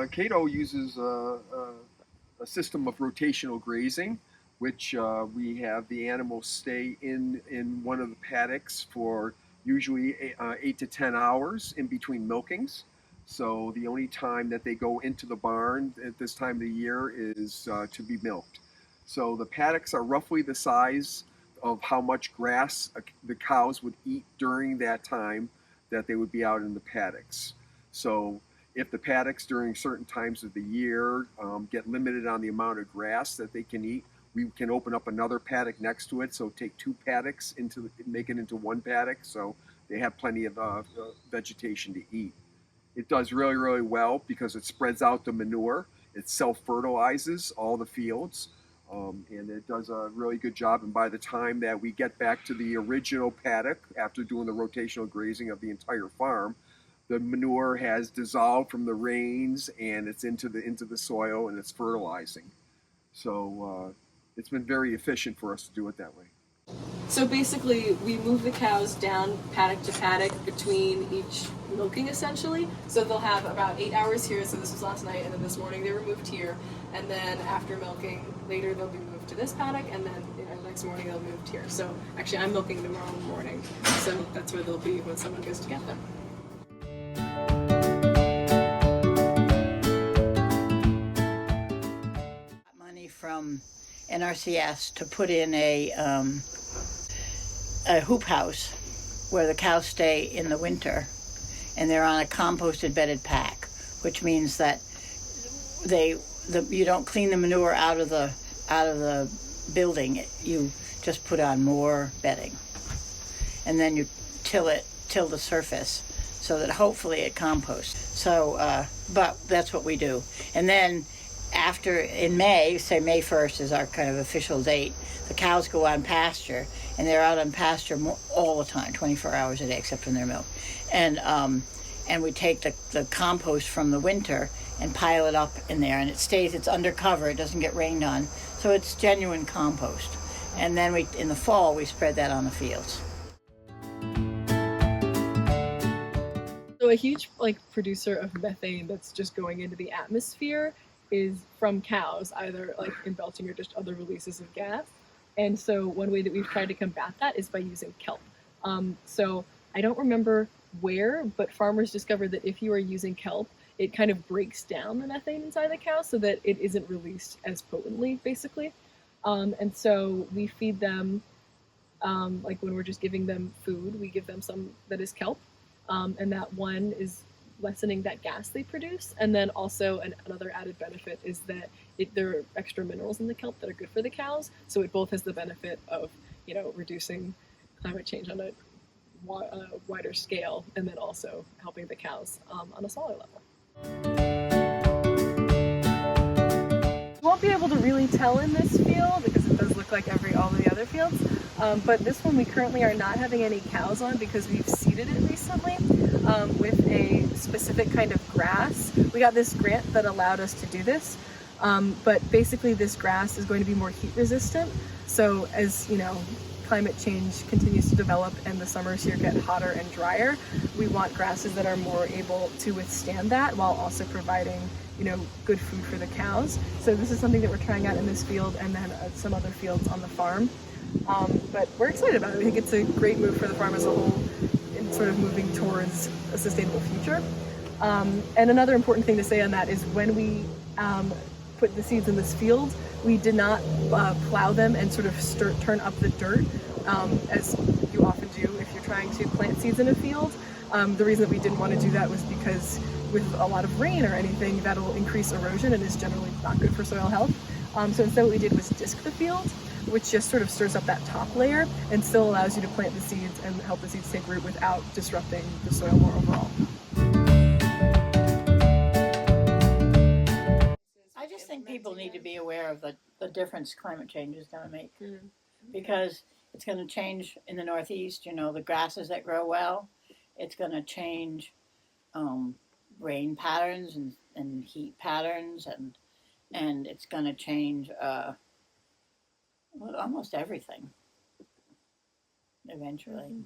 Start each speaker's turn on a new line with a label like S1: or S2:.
S1: Cato uses a system of rotational grazing, which we have the animals stay in one of the paddocks for usually 8 to 10 hours in between milkings. So the only time that they go into the barn at this time of the year is to be milked. So the paddocks are roughly the size of how much grass the cows would eat during that time that they would be out in the paddocks. So if the paddocks during certain times of the year get limited on the amount of grass that they can eat, we can open up another paddock next to it. So take two paddocks make it into one paddock, so they have plenty of vegetation to eat. It does really, really well because it spreads out the manure. It self-fertilizes all the fields, and it does a really good job. And by the time that we get back to the original paddock, after doing the rotational grazing of the entire farm, the manure has dissolved from the rains and it's into the soil and it's fertilizing. So it's been very efficient for us to do it that way.
S2: So basically, we move the cows down paddock to paddock between each milking, essentially. So they'll have about 8 hours here. So this was last night, and then this morning they were moved here. And then after milking, later they'll be moved to this paddock, and then next morning they'll be moved here. So actually, I'm milking tomorrow morning. So that's where they'll be when someone goes to get them.
S3: Money from NRCS to put in a hoop house where the cows stay in the winter, and they're on a composted bedded pack, which means that you don't clean the manure out of the building. You just put on more bedding, and then you till the surface so that hopefully it composts. So, but that's what we do, and then. After, in May, say May 1st is our kind of official date, the cows go on pasture, and they're out on pasture all the time, 24 hours a day, except when they're milked. And we take the compost from the winter and pile it up in there, and it's undercover, it doesn't get rained on, so it's genuine compost. And then in the fall, we spread that on the fields.
S2: So a huge producer of methane that's just going into the atmosphere is from cows, either in belching or just other releases of gas. And so one way that we've tried to combat that is by using kelp. So I don't remember where, but farmers discovered that if you are using kelp, it kind of breaks down the methane inside the cow so that it isn't released as potently, basically. And so we feed them, when we're just giving them food, we give them some that is kelp. And that one is lessening that gas they produce. And then also another added benefit is that there are extra minerals in the kelp that are good for the cows. So it both has the benefit of, reducing climate change on a wider scale, and then also helping the cows on a smaller level. You won't be able to really tell in this field because it does look like all the other fields. But this one we currently are not having any cows on because we've seeded it recently with a specific kind of grass. We got this grant that allowed us to do this, but basically this grass is going to be more heat resistant. So as climate change continues to develop and the summers here get hotter and drier, we want grasses that are more able to withstand that while also providing good food for the cows. So this is something that we're trying out in this field and then some other fields on the farm. But we're excited about it. I think it's a great move for the farm as a whole in sort of moving towards a sustainable future. And another important thing to say on that is when we put the seeds in this field, we did not plow them and sort of turn up the dirt as you often do if you're trying to plant seeds in a field. The reason that we didn't want to do that was because with a lot of rain or anything, that'll increase erosion and is generally not good for soil health. So instead what we did was disc the field, which just sort of stirs up that top layer and still allows you to plant the seeds and help the seeds take root without disrupting the soil more overall.
S3: I just think people need to be aware of the difference climate change is going to make, because it's going to change in the Northeast, the grasses that grow well. It's going to change rain patterns and heat patterns, and it's going to change almost everything eventually.